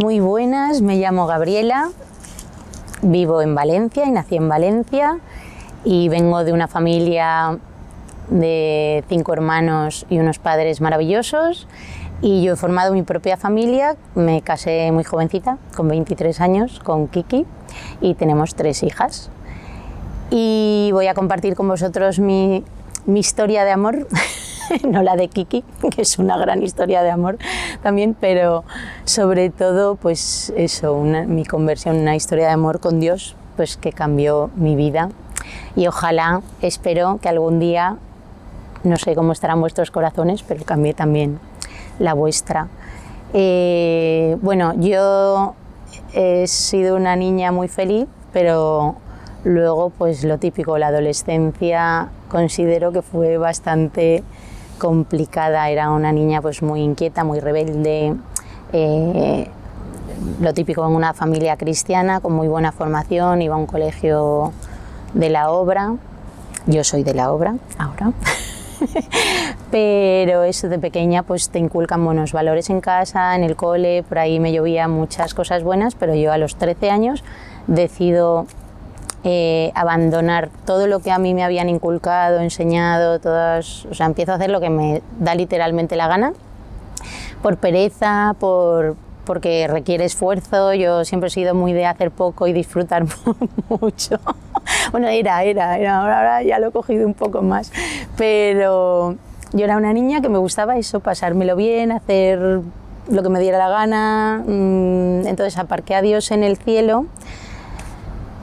Muy buenas, me llamo Gabriela, vivo en Valencia y nací en Valencia y vengo de una familia de 5 hermanos y unos padres maravillosos, y yo he formado mi propia familia. Me casé muy jovencita, con 23 años, con Kiki, y tenemos 3 hijas. Y voy a compartir con vosotros mi historia de amor, no la de Kiki, que es una gran historia de amor también, pero sobre todo pues eso, mi conversión, una historia de amor con Dios, pues que cambió mi vida, y ojalá, espero que algún día, no sé cómo estarán vuestros corazones, pero cambie también la vuestra. Bueno, yo he sido una niña muy feliz, pero luego pues lo típico, la adolescencia considero que fue bastante complicada. Era una niña pues muy inquieta, muy rebelde, lo típico en una familia cristiana con muy buena formación, iba a un colegio de la obra, yo soy de la obra ahora, pero eso, de pequeña pues te inculcan buenos valores en casa, en el cole, por ahí me llovía muchas cosas buenas, pero yo a los 13 años decido abandonar todo lo que a mí me habían inculcado, enseñado, o sea, empiezo a hacer lo que me da literalmente la gana, por pereza, porque requiere esfuerzo. Yo siempre he sido muy de hacer poco y disfrutar mucho. Bueno, ahora ya lo he cogido un poco más, pero yo era una niña que me gustaba eso, pasármelo bien, hacer lo que me diera la gana. Entonces aparqué a Dios en el cielo.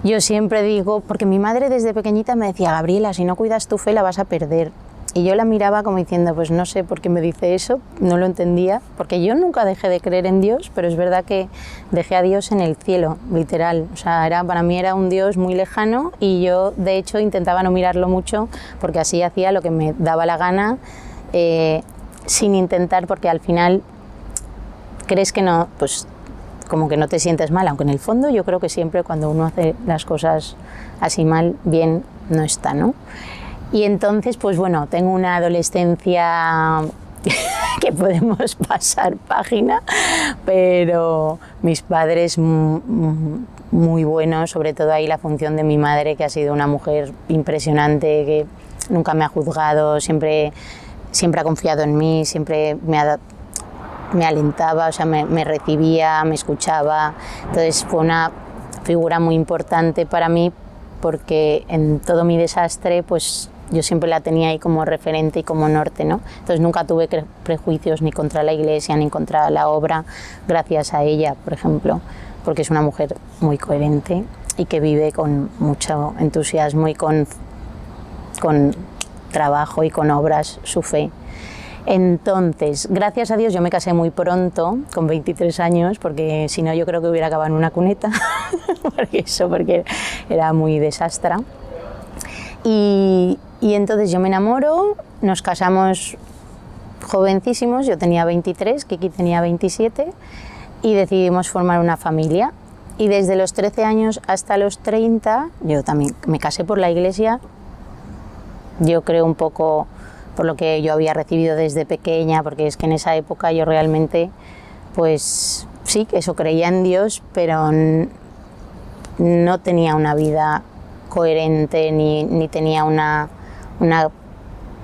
Yo siempre digo, porque mi madre desde pequeñita me decía: Gabriela, si no cuidas tu fe la vas a perder. Y yo la miraba como diciendo, pues no sé por qué me dice eso, no lo entendía, porque yo nunca dejé de creer en Dios, pero es verdad que dejé a Dios en el cielo, literal. O sea, para mí era un Dios muy lejano, y yo de hecho intentaba no mirarlo mucho, porque así hacía lo que me daba la gana, sin intentar, porque al final crees que no, pues como que no te sientes mal, aunque en el fondo yo creo que siempre cuando uno hace las cosas así mal, bien no está, ¿no? Y entonces, pues bueno, tengo una adolescencia que podemos pasar página, pero mis padres muy buenos, sobre todo ahí la función de mi madre, que ha sido una mujer impresionante, que nunca me ha juzgado, siempre ha confiado en mí, siempre me alentaba, o sea, me recibía, me escuchaba. Entonces fue una figura muy importante para mí, porque en todo mi desastre pues yo siempre la tenía ahí como referente y como norte, ¿no? Entonces nunca tuve prejuicios ni contra la iglesia ni contra la obra, gracias a ella, por ejemplo, porque es una mujer muy coherente y que vive con mucho entusiasmo y con trabajo y con obras su fe. Entonces, gracias a Dios yo me casé muy pronto, con 23 años, porque si no yo creo que hubiera acabado en una cuneta, porque era muy desastre. Y entonces yo me enamoro, nos casamos jovencísimos, yo tenía 23, Kiki tenía 27, y decidimos formar una familia. Y desde los 13 años hasta los 30, yo también me casé por la iglesia, yo creo un poco por lo que yo había recibido desde pequeña, porque es que en esa época yo realmente, pues sí, que eso, creía en Dios, pero no tenía una vida coherente, ni tenía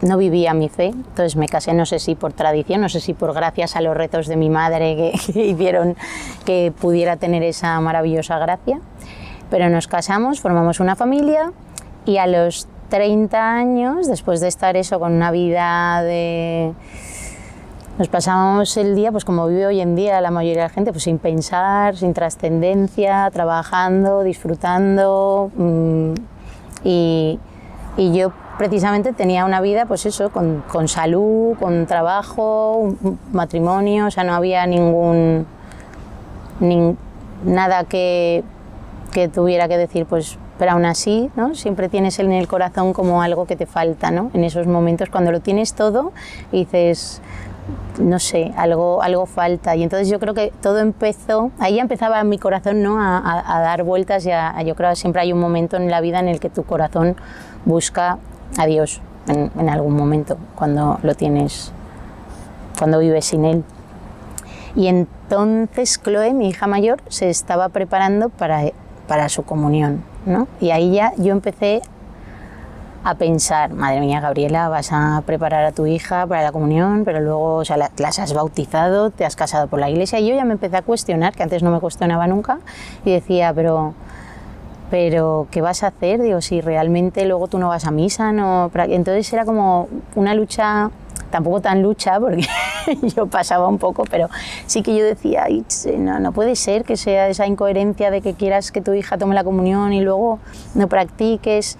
no vivía mi fe. Entonces me casé, no sé si por tradición, no sé si por gracias a los retos de mi madre que hicieron que pudiera tener esa maravillosa gracia, pero nos casamos, formamos una familia, y a los 30 años, después de estar eso con una vida nos pasábamos el día pues como vive hoy en día la mayoría de la gente, pues sin pensar, sin trascendencia, trabajando, disfrutando, y yo precisamente tenía una vida pues eso, con salud, con trabajo, un matrimonio, o sea, no había nada que tuviera que decir, pues, pero aún así, ¿no? Siempre tienes en el corazón como algo que te falta, ¿no? En esos momentos cuando lo tienes todo y dices, no sé, algo falta. Y entonces yo creo que todo empezó, ahí ya empezaba mi corazón, ¿no? a dar vueltas, yo creo que siempre hay un momento en la vida en el que tu corazón busca a Dios, en algún momento, cuando lo tienes, cuando vives sin Él. Y entonces Chloe, mi hija mayor, se estaba preparando para su comunión, ¿no? Y ahí ya yo empecé a pensar, madre mía, Gabriela, vas a preparar a tu hija para la comunión, pero luego, o sea, las has bautizado, te has casado por la iglesia, y yo ya me empecé a cuestionar, que antes no me cuestionaba nunca, y decía, pero ¿qué vas a hacer? Digo, si realmente luego tú no vas a misa, no... Entonces era como una lucha, tampoco tan lucha, porque yo pasaba un poco, pero sí que yo decía, no puede ser que sea esa incoherencia de que quieras que tu hija tome la comunión y luego no practiques.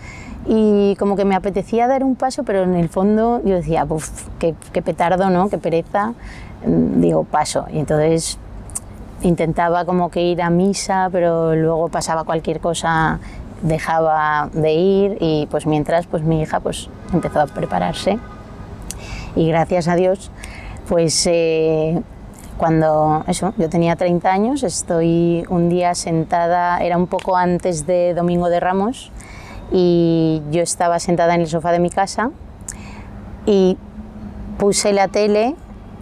Y como que me apetecía dar un paso, pero en el fondo yo decía, qué petardo, ¿no? Qué pereza. Digo, paso. Y entonces intentaba como que ir a misa, pero luego pasaba cualquier cosa, dejaba de ir, y pues mientras pues mi hija pues empezó a prepararse. Y gracias a Dios, pues cuando yo tenía 30 años, estoy un día sentada, era un poco antes de Domingo de Ramos, y yo estaba sentada en el sofá de mi casa y puse la tele,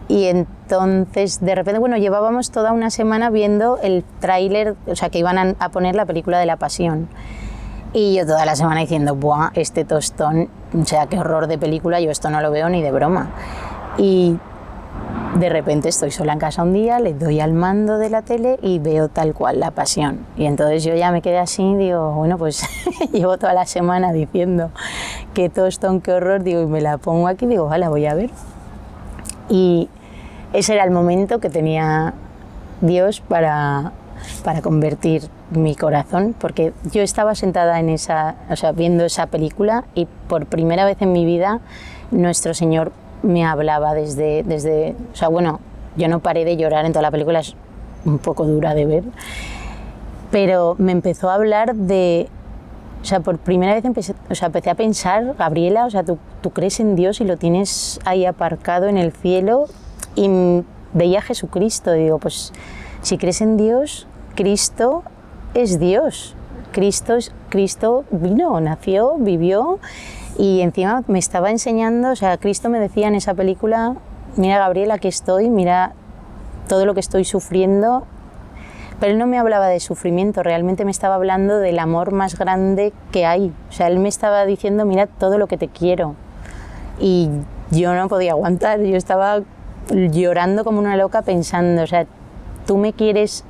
y entonces de repente, bueno, llevábamos toda una semana viendo el tráiler, o sea, que iban a poner la película de La Pasión, y yo toda la semana diciendo, ¡buah, este tostón! O sea, qué horror de película, yo esto no lo veo ni de broma. Y de repente estoy sola en casa un día, le doy al mando de la tele y veo tal cual La Pasión. Y entonces yo ya me quedé así y digo, bueno, pues llevo toda la semana diciendo qué tostón, qué horror, digo, y me la pongo aquí y digo, la voy a ver. Y ese era el momento que tenía Dios para convertir mi corazón, porque yo estaba sentada en viendo esa película, y por primera vez en mi vida nuestro Señor me hablaba desde, o sea, bueno, yo no paré de llorar en toda la película, es un poco dura de ver, pero me empezó a hablar de, o sea, por primera vez empecé a pensar, Gabriela, o sea, tú crees en Dios y lo tienes ahí aparcado en el cielo, y veía a Jesucristo, y digo, pues si crees en Dios, Cristo es Dios, Cristo vino, nació, vivió, y encima me estaba enseñando, o sea, Cristo me decía en esa película, mira Gabriela, aquí estoy, mira todo lo que estoy sufriendo, pero él no me hablaba de sufrimiento, realmente me estaba hablando del amor más grande que hay, o sea, él me estaba diciendo, mira todo lo que te quiero, y yo no podía aguantar, yo estaba llorando como una loca pensando, o sea, tú me quieres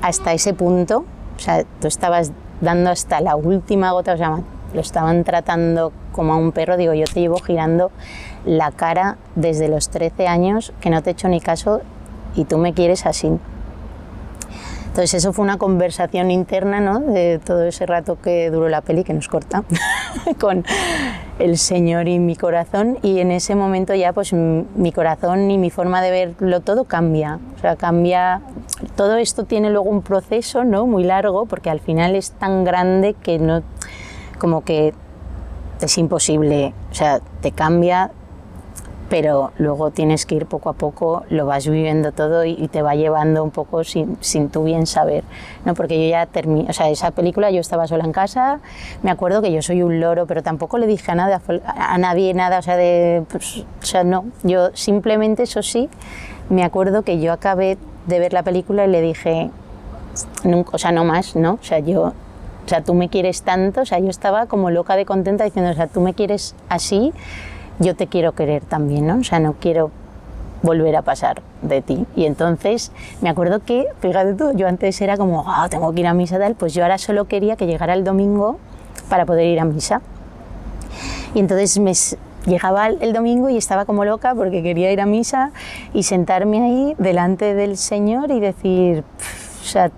hasta ese punto, o sea, tú estabas dando hasta la última gota, o sea, lo estaban tratando como a un perro, digo, yo te llevo girando la cara desde los 13 años, que no te he hecho ni caso, y tú me quieres así. Entonces eso fue una conversación interna, ¿no?, de todo ese rato que duró la peli, que nos corta, con el Señor y mi corazón, y en ese momento ya pues mi corazón y mi forma de verlo todo cambia, o sea, cambia. Todo esto tiene luego un proceso, ¿no?, muy largo, porque al final es tan grande que no, como que es imposible, o sea, te cambia, pero luego tienes que ir poco a poco, lo vas viviendo todo y te va llevando un poco sin tú bien saber, ¿no? Porque yo ya terminé, o sea, esa película yo estaba sola en casa, me acuerdo que yo soy un loro, pero tampoco le dije a nadie nada, o sea, no, yo simplemente, eso sí, me acuerdo que yo acabé de ver la película y le dije, nunca, o sea, no más, ¿no? O sea, tú me quieres tanto, o sea, yo estaba como loca de contenta diciendo, o sea, tú me quieres así, yo te quiero querer también, ¿no? O sea, no quiero volver a pasar de ti. Y entonces me acuerdo que, fíjate tú, yo antes era como, tengo que ir a misa tal, pues yo ahora solo quería que llegara el domingo para poder ir a misa. Y entonces llegaba el domingo y estaba como loca porque quería ir a misa y sentarme ahí delante del Señor y decir, o sea,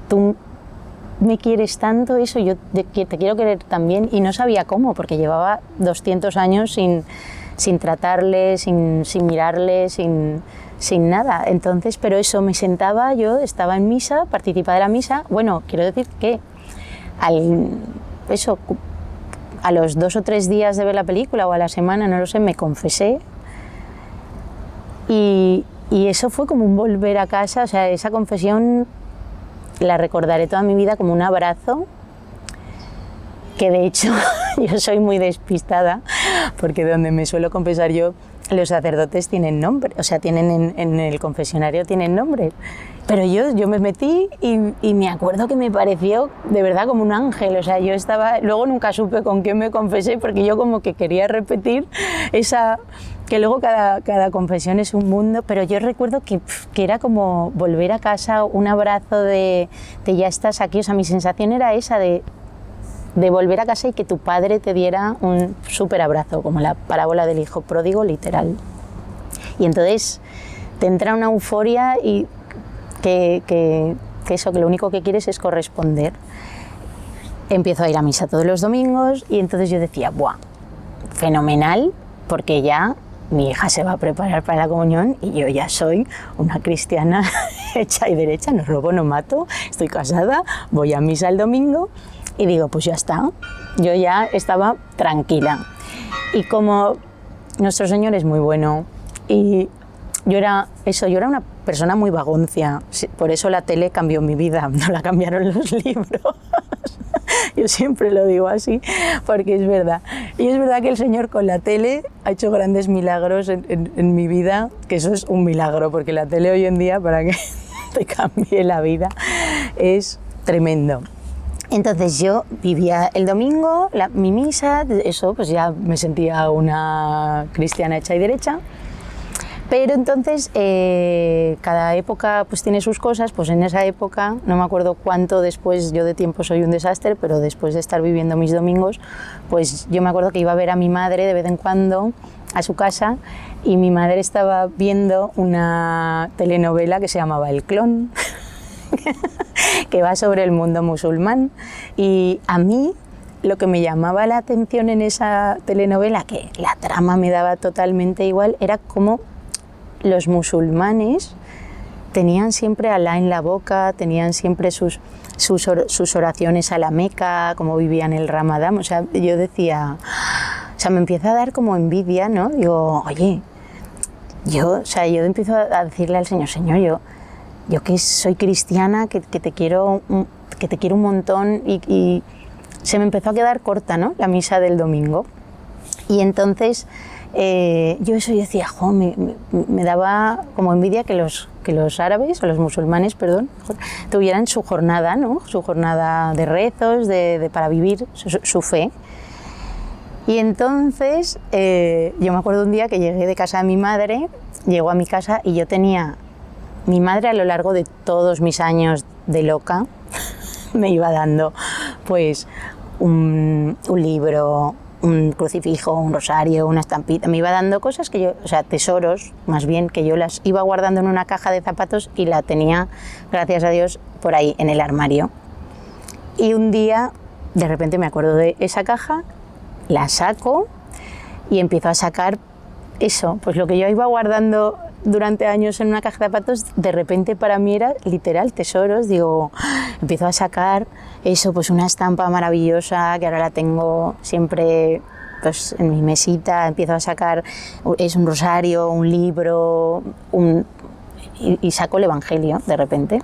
tú me quieres tanto, eso, yo te quiero querer también, y no sabía cómo, porque llevaba 200 años sin tratarle, sin mirarle, sin nada. Entonces, pero eso, me sentaba, yo estaba en misa, participaba de la misa, bueno, quiero decir que a los 2 o 3 días de ver la película, o a la semana, no lo sé, me confesé, y eso fue como un volver a casa, o sea, esa confesión la recordaré toda mi vida como un abrazo, que de hecho yo soy muy despistada, porque donde me suelo confesar yo los sacerdotes tienen nombre, o sea, tienen en el confesionario tienen nombres. Pero yo me metí y me acuerdo que me pareció de verdad como un ángel, o sea, yo estaba, luego nunca supe con quién me confesé porque yo como que quería repetir esa, que luego cada confesión es un mundo, pero yo recuerdo que era como volver a casa, un abrazo de ya estás aquí, o sea, mi sensación era esa de volver a casa y que tu padre te diera un súper abrazo, como la parábola del hijo pródigo, literal. Y entonces te entra una euforia y que eso, que lo único que quieres es corresponder. Empiezo a ir a misa todos los domingos y entonces yo decía, ¡buah! Fenomenal, porque ya mi hija se va a preparar para la comunión y yo ya soy una cristiana hecha y derecha, no robo, no mato, estoy casada, voy a misa el domingo y digo, pues ya está, yo ya estaba tranquila. Y como nuestro Señor es muy bueno y yo era una persona muy vagoncia, por eso la tele cambió mi vida, no la cambiaron los libros. Yo siempre lo digo así, porque es verdad. Y es verdad que el Señor con la tele ha hecho grandes milagros en mi vida, que eso es un milagro, porque la tele hoy en día, para que te cambie la vida, es tremendo. Entonces yo vivía el domingo, mi misa, eso pues ya me sentía una cristiana hecha y derecha. Pero entonces cada época pues tiene sus cosas, pues en esa época, no me acuerdo cuánto después, yo de tiempo soy un desastre, pero después de estar viviendo mis domingos, pues yo me acuerdo que iba a ver a mi madre de vez en cuando a su casa y mi madre estaba viendo una telenovela que se llamaba El Clon, que va sobre el mundo musulmán, y a mí lo que me llamaba la atención en esa telenovela, que la trama me daba totalmente igual, era cómo los musulmanes tenían siempre a Alá en la boca, tenían siempre sus oraciones a la Meca, cómo vivían el Ramadán. O sea, yo decía, o sea, me empieza a dar como envidia, ¿no? Digo, oye, yo empiezo a decirle al Señor, Señor, yo que soy cristiana, que te quiero un montón, y se me empezó a quedar corta, ¿no?, la misa del domingo. Y entonces yo decía, jo, me daba como envidia que los árabes, o los musulmanes, perdón, tuvieran su jornada, ¿no?, su jornada de rezos, para vivir su fe. Y entonces yo me acuerdo un día que llegué de casa de mi madre, llegó a mi casa y yo tenía, mi madre a lo largo de todos mis años de loca me iba dando pues un libro, un crucifijo, un rosario, una estampita, me iba dando cosas que yo, o sea, tesoros, más bien, que yo las iba guardando en una caja de zapatos y la tenía, gracias a Dios, por ahí en el armario. Y un día, de repente me acuerdo de esa caja, la saco y empiezo a sacar eso, pues lo que yo iba guardando durante años en una caja de zapatos, de repente para mí era literal tesoros. Digo, empiezo a sacar eso, pues una estampa maravillosa que ahora la tengo siempre pues en mi mesita, empiezo a sacar, es un rosario, un libro, y saco el Evangelio de repente.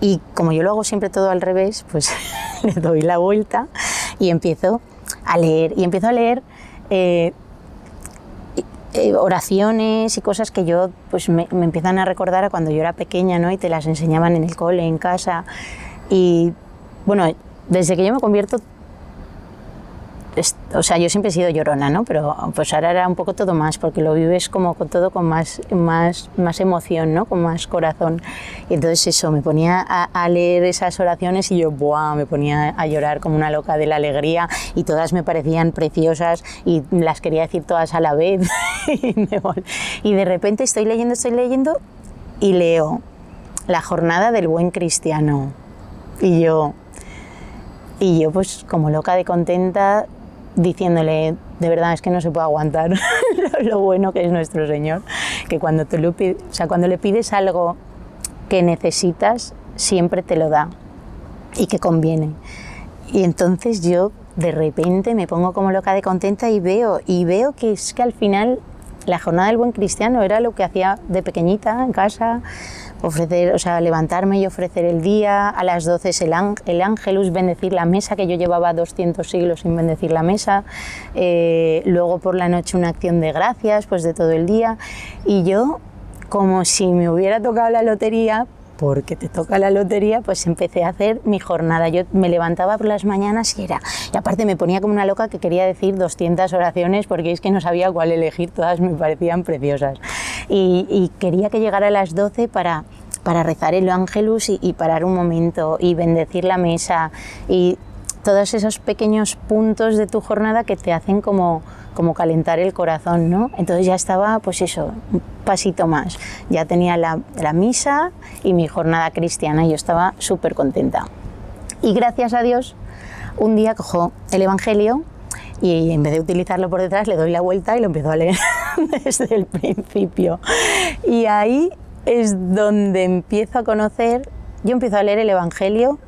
Y como yo lo hago siempre todo al revés, pues le doy la vuelta y empiezo a leer. Y empiezo a leer oraciones y cosas que yo pues me empiezan a recordar a cuando yo era pequeña, ¿no?, y te las enseñaban en el cole, en casa. Y bueno, desde que yo me convierto, o sea, yo siempre he sido llorona, ¿no?, pero pues ahora era un poco todo más, porque lo vives como con todo con más emoción, ¿no?, con más corazón. Y entonces eso, me ponía a leer esas oraciones y yo, ¡buah!, me ponía a llorar como una loca de la alegría, y todas me parecían preciosas y las quería decir todas a la vez. Y de repente estoy leyendo y leo La jornada del buen cristiano. Y yo pues como loca de contenta, diciéndole, de verdad es que no se puede aguantar lo bueno que es nuestro Señor, que cuando cuando le pides algo que necesitas, siempre te lo da y que conviene. Y entonces yo de repente me pongo como loca de contenta y veo que es que al final la jornada del buen cristiano era lo que hacía de pequeñita en casa, ofrecer, o sea, levantarme y ofrecer el día, a las 12 es el ángelus, bendecir la mesa, que yo llevaba 200 siglos sin bendecir la mesa, luego por la noche una acción de gracias, pues de todo el día, y yo, como si me hubiera tocado la lotería, porque te toca la lotería, pues empecé a hacer mi jornada. Yo me levantaba por las mañanas y aparte me ponía como una loca que quería decir 200 oraciones porque es que no sabía cuál elegir, todas me parecían preciosas. Y quería que llegara a las 12 para rezar el ángelus y parar un momento y bendecir la mesa y todos esos pequeños puntos de tu jornada que te hacen como calentar el corazón, ¿no? Entonces ya estaba, pues eso, un pasito más. Ya tenía la misa y mi jornada cristiana y yo estaba súper contenta. Y gracias a Dios, un día cojo el Evangelio y en vez de utilizarlo por detrás le doy la vuelta y lo empiezo a leer desde el principio. Y ahí es donde empiezo a conocer, yo empiezo a leer el Evangelio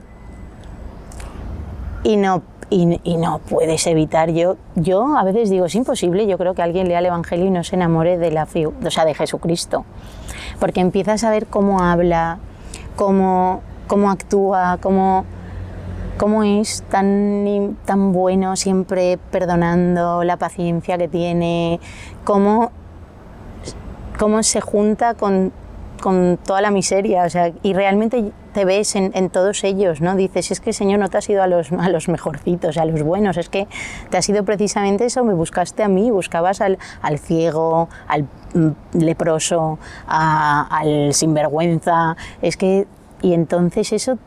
y no puedes evitar, yo a veces digo, es imposible, yo creo que alguien lea el Evangelio y no se enamore de de Jesucristo, porque empiezas a ver cómo habla, cómo actúa, cómo es tan bueno, siempre perdonando, la paciencia que tiene, cómo se junta con toda la miseria, o sea, y realmente te ves en todos ellos, ¿no? Dices, es que Señor, no te has ido a los mejorcitos, a los buenos, es que te has ido precisamente eso, me buscaste a mí, buscabas al ciego, al leproso, al sinvergüenza, y entonces eso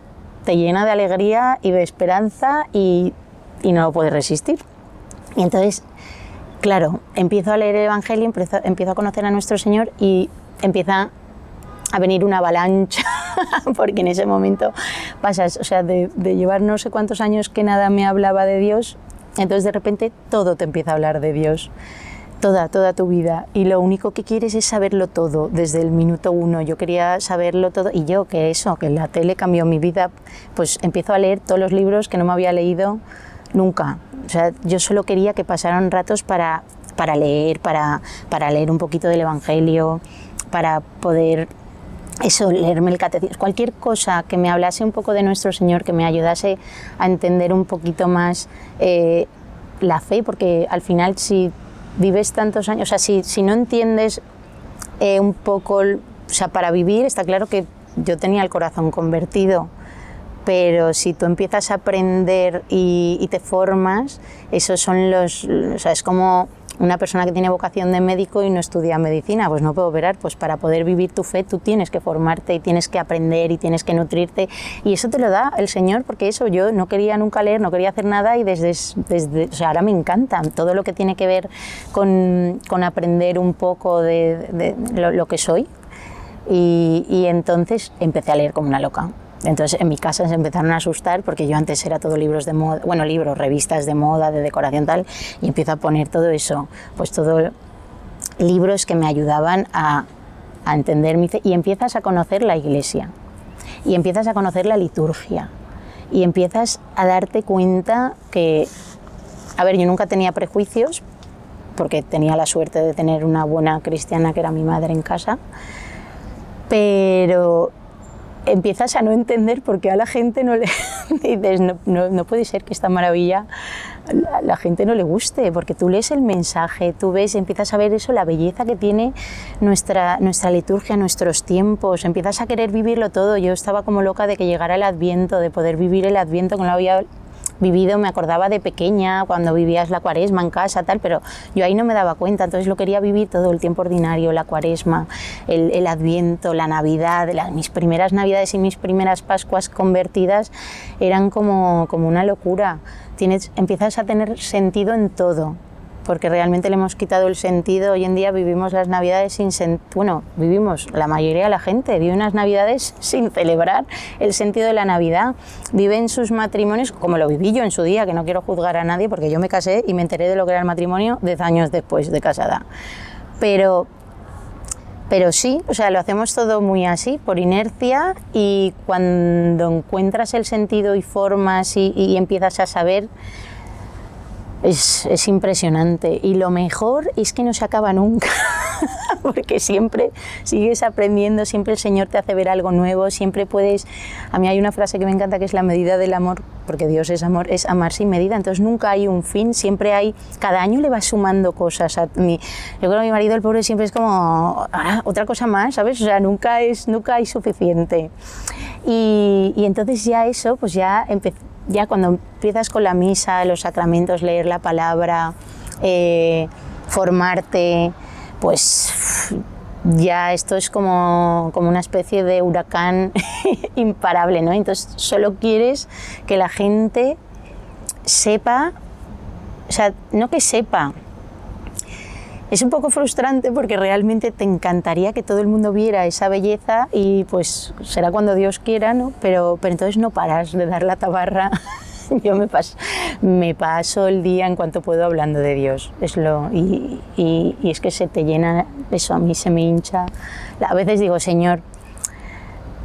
te llena de alegría y de esperanza y no lo puedes resistir. Y entonces, claro, empiezo a leer el Evangelio, empiezo a conocer a nuestro Señor y empieza a venir una avalancha, porque en ese momento pasas, o sea, de llevar no sé cuántos años que nada me hablaba de Dios, entonces de repente todo te empieza a hablar de Dios, toda tu vida, y lo único que quieres es saberlo todo, desde el minuto uno. Yo quería saberlo todo, y yo, que la tele cambió mi vida, pues empiezo a leer todos los libros que no me había leído nunca. O sea, yo solo quería que pasaran ratos para leer, para leer un poquito del Evangelio, para poder leerme el catecismo, cualquier cosa que me hablase un poco de nuestro Señor, que me ayudase a entender un poquito más la fe, porque al final si vives tantos años, o sea, si no entiendes un poco, o sea, para vivir, está claro que yo tenía el corazón convertido, pero si tú empiezas a aprender y te formas, esos son o sea, es como una persona que tiene vocación de médico y no estudia medicina, pues no puede operar, pues para poder vivir tu fe tú tienes que formarte y tienes que aprender y tienes que nutrirte, y eso te lo da el Señor, porque eso yo no quería nunca leer, no quería hacer nada, y desde o sea, ahora me encanta todo lo que tiene que ver con aprender un poco de lo que soy, y entonces empecé a leer como una loca. Entonces en mi casa se empezaron a asustar porque yo antes era todo libros de moda, bueno, revistas de moda, de decoración tal, y empiezo a poner todo eso, pues todo libros que me ayudaban a entender mi fe, y empiezas a conocer la iglesia, y empiezas a conocer la liturgia, y empiezas a darte cuenta que, a ver, yo nunca tenía prejuicios, porque tenía la suerte de tener una buena cristiana que era mi madre en casa, pero empiezas a no entender por qué a la gente no le dices, no puede ser que esta maravilla a la gente no le guste, porque tú lees el mensaje, tú ves, empiezas a ver eso, la belleza que tiene nuestra liturgia, nuestros tiempos, empiezas a querer vivirlo todo. Yo estaba como loca de que llegara el Adviento, de poder vivir el Adviento, que no lo había vivido, me acordaba de pequeña, cuando vivías la Cuaresma en casa, tal, pero yo ahí no me daba cuenta, entonces lo quería vivir todo, el tiempo ordinario, la Cuaresma, el Adviento, la Navidad, mis primeras Navidades y mis primeras Pascuas convertidas eran como una locura. Empiezas a tener sentido en todo, porque realmente le hemos quitado el sentido. Hoy en día vivimos las Navidades sin sentido, la mayoría de la gente vive unas Navidades sin celebrar el sentido de la Navidad, viven sus matrimonios como lo viví yo en su día, que no quiero juzgar a nadie porque yo me casé y me enteré de lo que era el matrimonio 10 años después de casada, pero sí, o sea, lo hacemos todo muy así, por inercia, y cuando encuentras el sentido y formas y empiezas a saber, es impresionante, y lo mejor es que no se acaba nunca. porque siempre sigues aprendiendo, siempre el Señor te hace ver algo nuevo, siempre puedes... A mí hay una frase que me encanta que es la medida del amor, porque Dios es amor, es amar sin medida, entonces nunca hay un fin, siempre hay... Cada año le vas sumando cosas a mí. Yo creo que mi marido, el pobre, siempre es como, otra cosa más, ¿sabes? O sea, nunca hay suficiente. Y entonces ya eso, pues ya cuando empiezas con la misa, los sacramentos, leer la palabra, formarte, pues ya esto es como una especie de huracán imparable, ¿no? Entonces solo quieres que la gente sepa, o sea, no que sepa. Es un poco frustrante porque realmente te encantaría que todo el mundo viera esa belleza y pues será cuando Dios quiera, ¿no? Pero entonces no paras de dar la tabarra. Yo me paso el día en cuanto puedo hablando de Dios. Y es que se te llena, eso a mí se me hincha. A veces digo, Señor,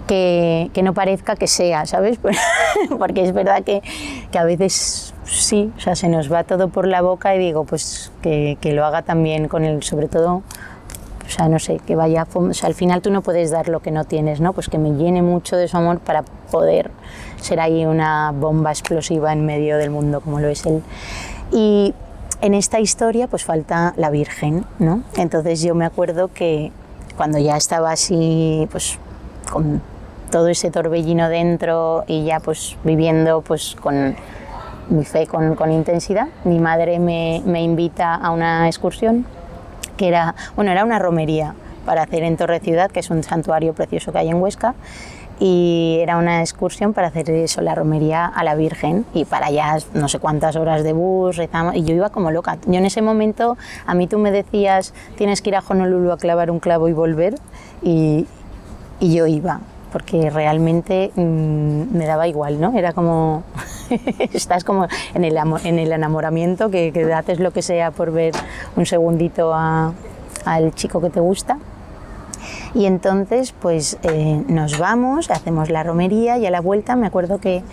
que no parezca que sea, ¿sabes? Porque es verdad que a veces sí, o sea, se nos va todo por la boca y digo, pues que lo haga también con él, sobre todo, o sea, no sé, que vaya, o sea, al final tú no puedes dar lo que no tienes, ¿no? Pues que me llene mucho de su amor para poder ser ahí una bomba explosiva en medio del mundo como lo es él. Y en esta historia pues falta la Virgen, ¿no? Entonces yo me acuerdo que cuando ya estaba así, pues con todo ese torbellino dentro y ya pues viviendo pues con mi fe con intensidad, mi madre me invita a una excursión que era una romería para hacer en Torre Ciudad, que es un santuario precioso que hay en Huesca, y era una excursión para hacer eso, la romería a la Virgen, y para allá no sé cuántas horas de bus, rezamos, y yo iba como loca. Yo en ese momento, a mí tú me decías, tienes que ir a Honolulu a clavar un clavo y volver, y yo iba, porque realmente me daba igual, ¿no? Era como, estás como en el enamoramiento, que haces lo que sea por ver un segundito al chico que te gusta. Y entonces pues nos vamos, hacemos la romería y a la vuelta me acuerdo que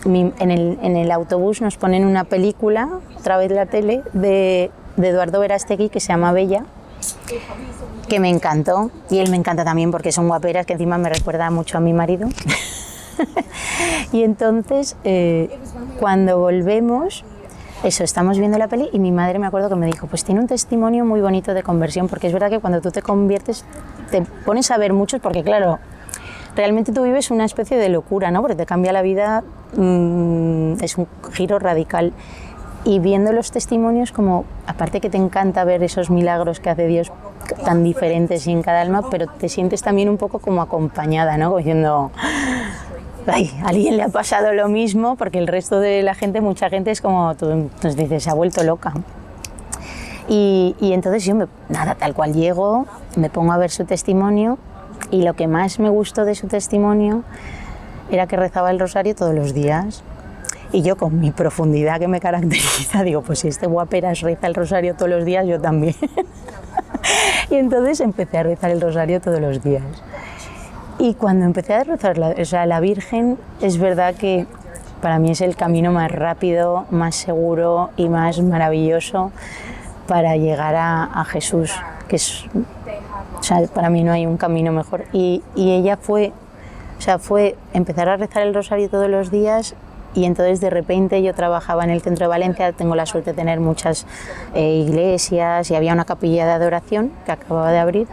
en el autobús nos ponen una película, otra vez la tele, de Eduardo Verástegui que se llama Bella, que me encantó, y él me encanta también porque son guaperas, que encima me recuerda mucho a mi marido. Y entonces cuando volvemos, eso, estamos viendo la peli y mi madre me acuerdo que me dijo, pues tiene un testimonio muy bonito de conversión, porque es verdad que cuando tú te conviertes te pones a ver muchos, porque claro, realmente tú vives una especie de locura, ¿no? Porque te cambia la vida, es un giro radical. Y viendo los testimonios, como aparte que te encanta ver esos milagros que hace Dios tan diferentes y en cada alma, pero te sientes también un poco como acompañada, ¿no? Como diciendo, ay, a alguien le ha pasado lo mismo, porque el resto de la gente, mucha gente es como, tú nos dices, se ha vuelto loca. Y entonces yo, nada, tal cual llego, me pongo a ver su testimonio, y lo que más me gustó de su testimonio era que rezaba el rosario todos los días. Y yo, con mi profundidad que me caracteriza, digo, pues si este guaperas reza el rosario todos los días, yo también. Y entonces empecé a rezar el rosario todos los días. Y cuando empecé a rezar la Virgen, es verdad que para mí es el camino más rápido, más seguro y más maravilloso para llegar a Jesús, que es, o sea, para mí no hay un camino mejor. Y ella fue empezar a rezar el rosario todos los días. Y entonces de repente yo trabajaba en el centro de Valencia, tengo la suerte de tener muchas iglesias, y había una capilla de adoración que acababa de abrir,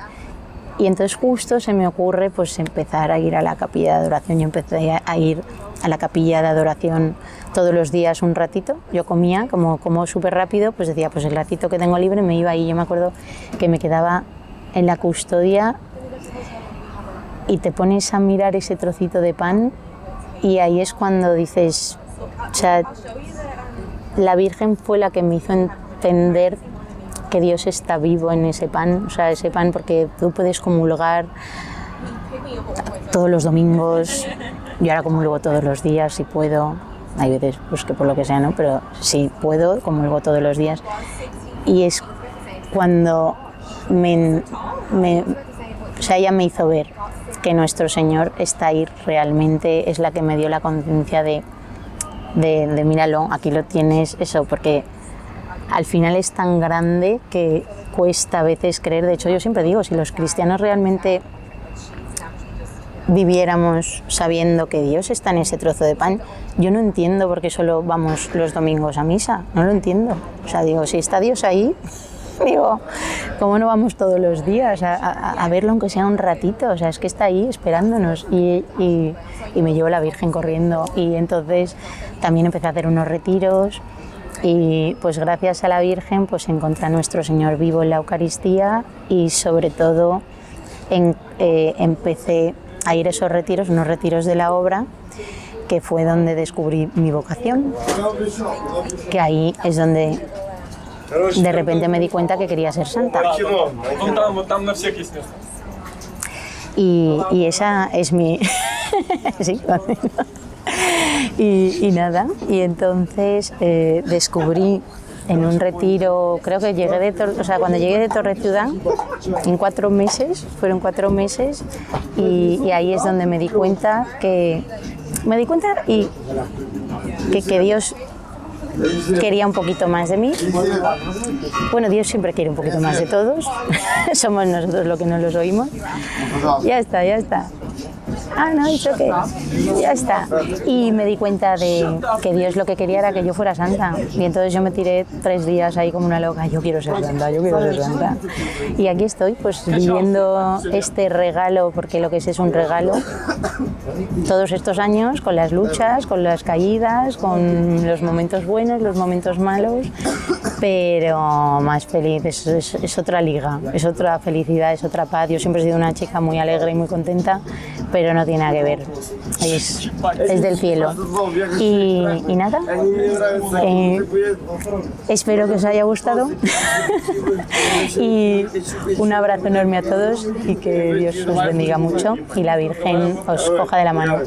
y entonces justo se me ocurre pues empezar a ir a la capilla de adoración. Yo empecé a ir a la capilla de adoración todos los días un ratito. Yo comía, como súper rápido, pues decía, pues el ratito que tengo libre me iba ahí. Yo me acuerdo que me quedaba en la custodia y te pones a mirar ese trocito de pan. Y ahí es cuando dices, o sea, la Virgen fue la que me hizo entender que Dios está vivo en ese pan, o sea, ese pan, porque tú puedes comulgar todos los domingos, yo ahora comulgo todos los días si puedo, hay veces pues que por lo que sea, ¿no? Pero si puedo, comulgo todos los días. Y es cuando o sea, ella me hizo ver que nuestro Señor está ahí realmente, es la que me dio la conciencia de míralo, aquí lo tienes, eso, porque al final es tan grande que cuesta a veces creer. De hecho, yo siempre digo, si los cristianos realmente viviéramos sabiendo que Dios está en ese trozo de pan, yo no entiendo por qué solo vamos los domingos a misa, no lo entiendo. O sea, digo, si está Dios ahí, digo, ¿cómo no vamos todos los días a verlo aunque sea un ratito? O sea, es que está ahí esperándonos y me llevó la Virgen corriendo y entonces también empecé a hacer unos retiros y pues gracias a la Virgen pues encontré a nuestro Señor vivo en la Eucaristía y sobre todo empecé a ir a esos retiros, unos retiros de la obra, que fue donde descubrí mi vocación, que ahí es donde de repente me di cuenta que quería ser santa. Y esa es mi... sí, y nada, y entonces descubrí en un retiro, creo que llegué cuando llegué de Torre Ciudad, en 4 meses, fueron 4 meses, y ahí es donde me di cuenta que Dios quería un poquito más de mí. Bueno, Dios siempre quiere un poquito más de todos, somos nosotros los que no los oímos. Ya está. Ah, no, it's okay. Ya está. Y me di cuenta de que Dios lo que quería era que yo fuera santa. Y entonces yo me tiré 3 días ahí como una loca. Yo quiero ser santa. Y aquí estoy, pues viviendo este regalo, porque lo que es un regalo, todos estos años, con las luchas, con las caídas, con los momentos buenos, los momentos malos, pero más feliz. Es otra liga, es otra felicidad, es otra paz. Yo siempre he sido una chica muy alegre y muy contenta, pero no tiene nada que ver, es del cielo. Y nada, espero que os haya gustado y un abrazo enorme a todos y que Dios os bendiga mucho y la Virgen os coja de la mano.